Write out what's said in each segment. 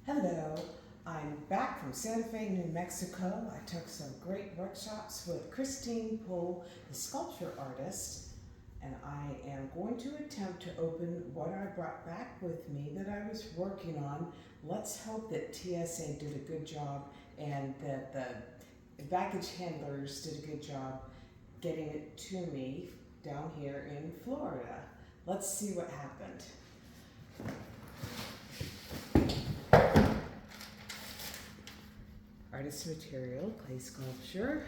Hello, I'm back from Santa Fe, New Mexico. I took some great workshops with Kristine Poole, the sculpture artist, and I am going to attempt to open what I brought back with me that I was working on. Let's hope that TSA did a good job and that the baggage handlers did a good job getting it to me down here in Florida. Let's see what happened. Artist material, clay sculpture.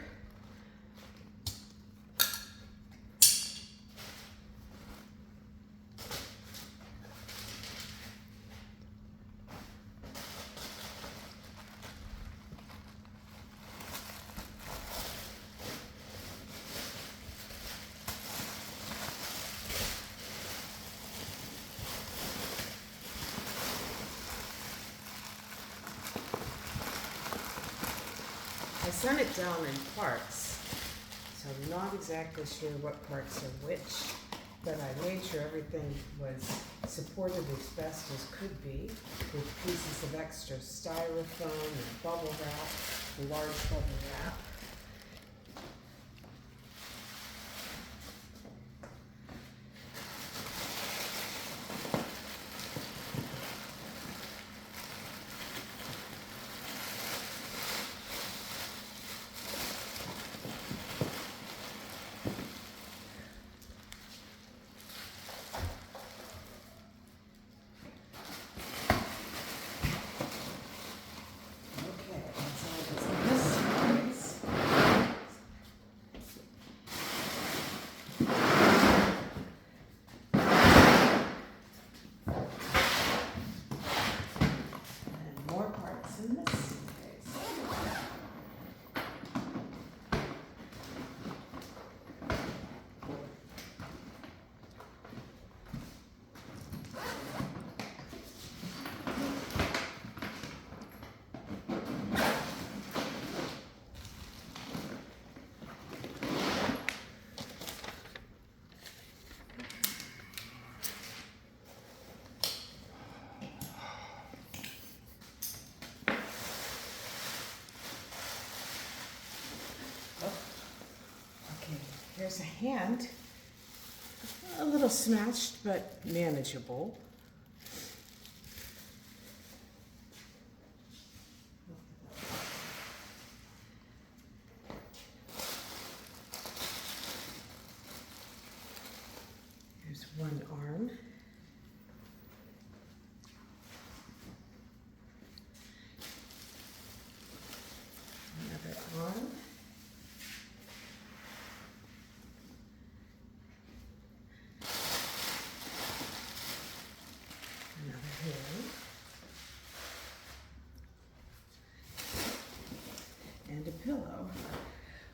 I sent it down in parts, so I'm not exactly sure what parts are which, but I made sure everything was supported as best as could be with pieces of extra styrofoam and bubble wrap, a large bubble wrap. Here's a hand, a little smashed but manageable. Here's one arm. Another arm. And a pillow.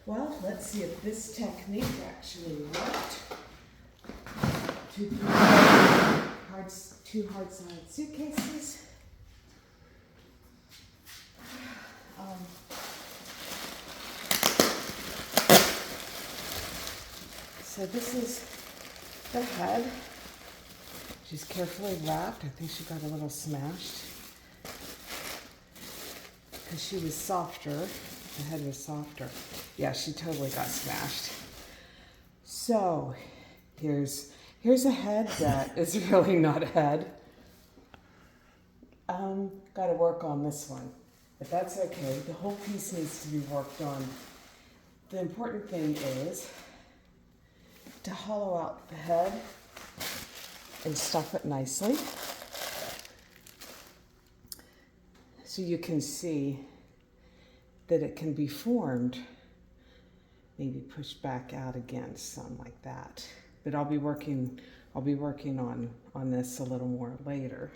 Well, let's see if this technique actually worked. Two hard-sided suitcases. So this is the head. She's carefully wrapped. I think she got a little smashed because she was softer. The head was softer. Yeah, she totally got smashed. So here's a head that is really not a head. Got to work on this one, but that's okay. The whole piece needs to be worked on. The important thing is to hollow out the head and stuff it nicely so you can see that it can be formed, maybe pushed back out again some like that. But I'll be working on this a little more later.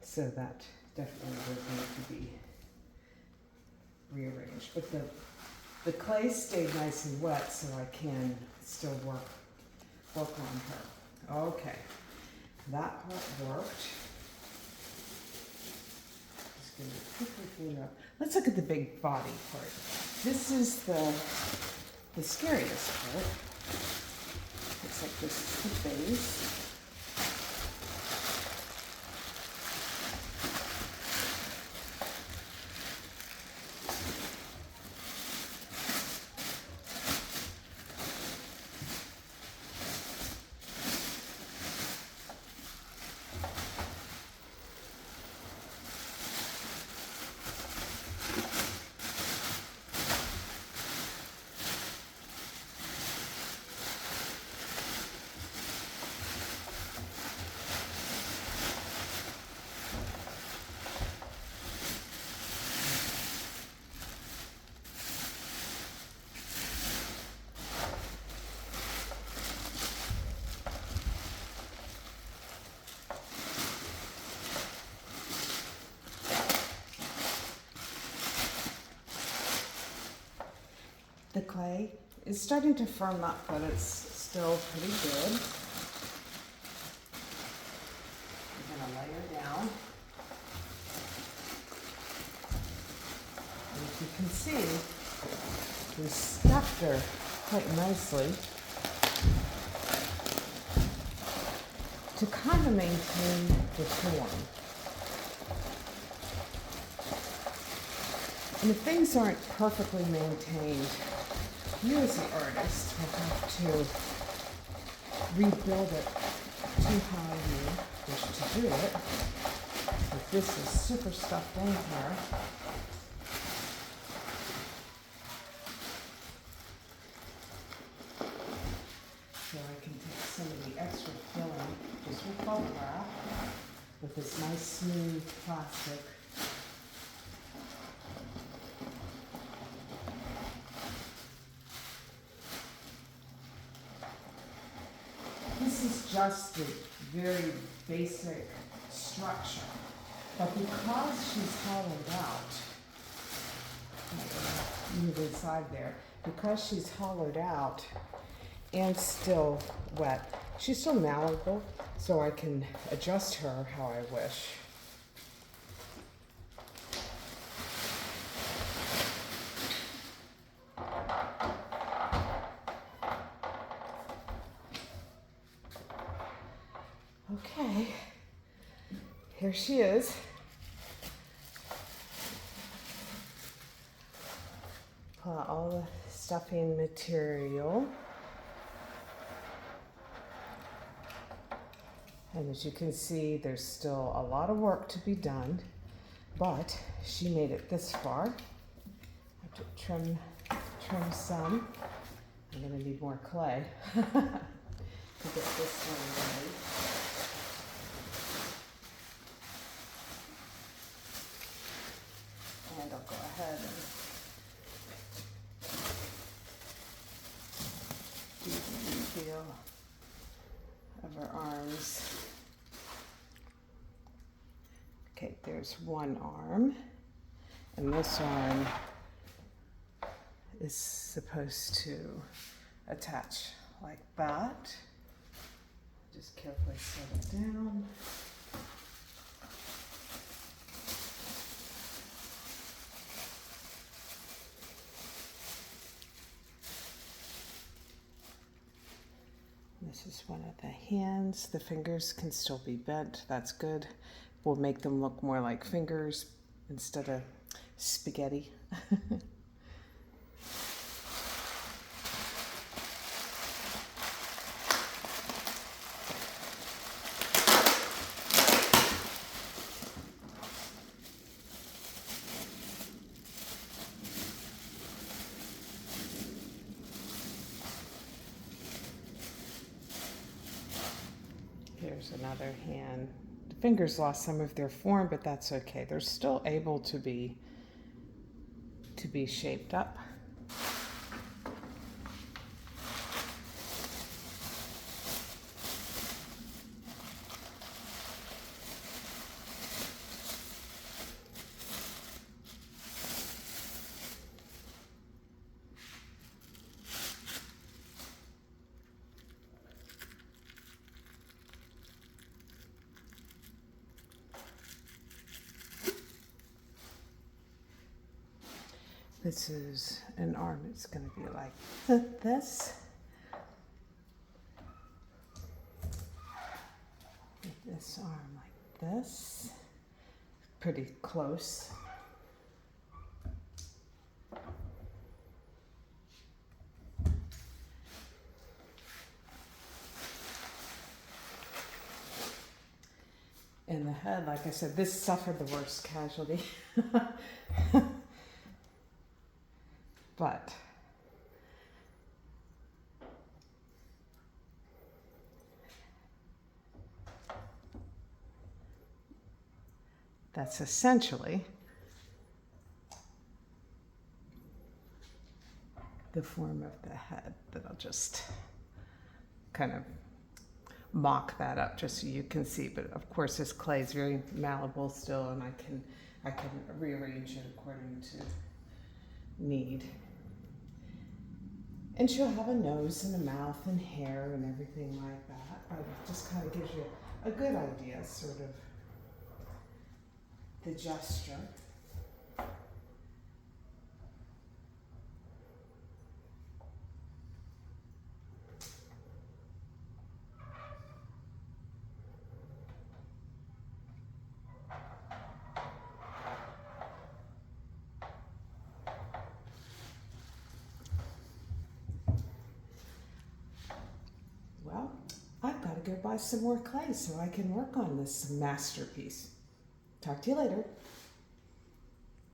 So that definitely would need to be rearranged. But the clay stayed nice and wet, so I can still work on her. Okay, that part worked. Just gonna quickly clean up. Let's look at the big body part. This is the scariest part. Looks like this is the base. The clay is starting to firm up, but it's still pretty good. I'm going to layer down. And as you can see, we stuffed her quite nicely to kind of maintain the form. And if things aren't perfectly maintained, you as the artist will have to rebuild it to how you wish to do it. But this is super stuffed in here. So I can take some of the extra filling just with bubble wrap with this nice smooth plastic. This is just the very basic structure, but because she's hollowed out, move inside there, because she's hollowed out and still wet, she's still malleable, so I can adjust her how I wish. Okay, here she is. Pull out all the stuffing material. And as you can see, there's still a lot of work to be done, but she made it this far. I have to trim some. I'm gonna need more clay to get this one ready. And I'll go ahead and do the reveal of her arms. Okay, there's one arm, and this arm is supposed to attach like that. Just carefully set it down. This is one of the hands. The fingers can still be bent. That's good. We'll make them look more like fingers instead of spaghetti. Here's another hand. The fingers lost some of their form, but that's okay. They're still able to be shaped up. This is an arm. It's going to be like this. With this arm like this. Pretty close. And the head, like I said, this suffered the worst casualty. But that's essentially the form of the head that I'll just kind of mock that up just so you can see. But of course this clay is very malleable still, and I can rearrange it according to need. And she'll have a nose and a mouth and hair and everything like that. But it just kind of gives you a good idea, sort of, the gesture. Well, I've got to go buy some more clay so I can work on this masterpiece. Talk to you later.